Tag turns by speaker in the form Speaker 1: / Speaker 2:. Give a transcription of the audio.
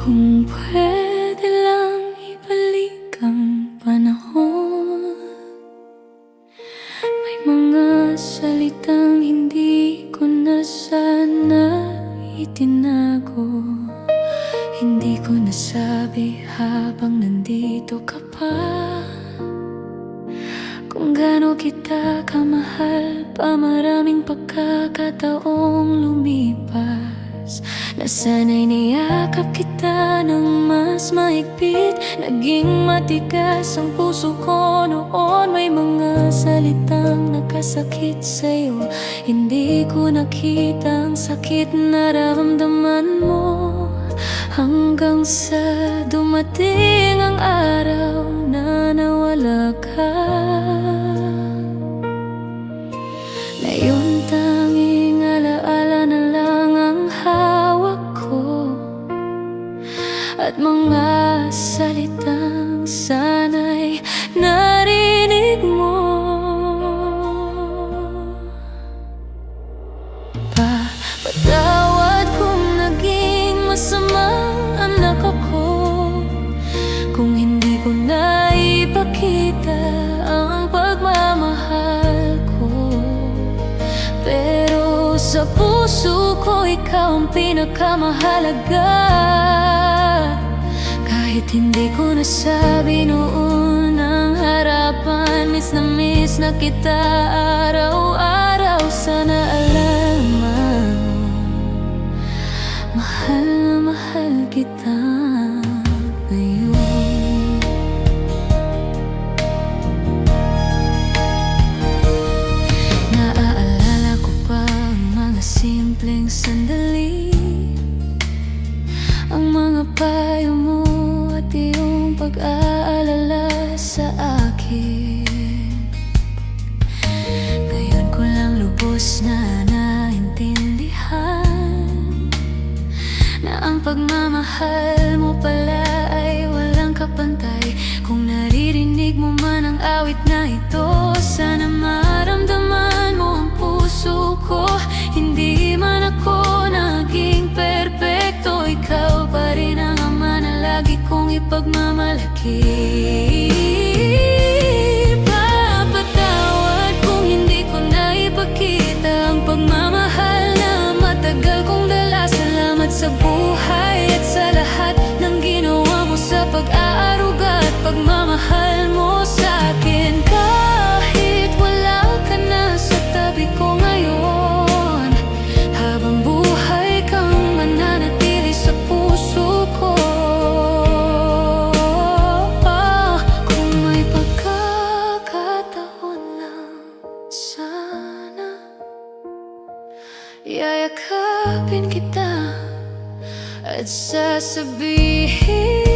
Speaker 1: Kung pwede lang ibalik ang panahon, may mga salitang hindi ko na sana itinago. Hindi ko nasabi habang nandito ka pa, kung gaano kita kamahal pa. Maraming pagkakataong lumipas, nasana'y niyakap kita ng mas mahigpit. Naging matigas ang puso ko noon. May mga salitang nakasakit sa'yo, hindi ko nakita ang sakit na nararamdaman mo. Hanggang sa dumating ang araw na nawala ka. Ngayon tanging alaala na lang ang hawak ko, at mga salitang sana'y narinig mo. Patawad kung naging masamang anak ako, kung hindi ko naipakita ang pagmamahal ko. Pero sa puso ko ikaw ang pinakamahalaga. Kahit hindi ko nasabi noon ang harapan, miss na kita araw-araw. Sana alam mo, mahal na mahal kita ngayon. Naaalala ko pa ang mga simpleng sandali, ang mga payo mo at iyong pag-aalala sa akin. Ngayon ko lang lubos na naintindihan na ang pagmamahal mo pala ay walang kapantay. Kung naririnig mo man ang awit na ito, sana maramdaman mo ang puso ko. Hindi man ako naging perpekto, ikaw pa rin ang ama na lagi kong ipagmamalaki. Papatawad kung hindi ko naipakita ang pagmamahal na matagal kong dala. Salamat sa buhay at sa lahat ng ginawa mo, sa pag-aaruga at pagmamahal mo sa akin. Kahit wala ka na sa tabi ko ngayon, habang buhay kang mananatili sa puso ko. Kung may pagkakataon lang, sana yayakapin kita at sasabihin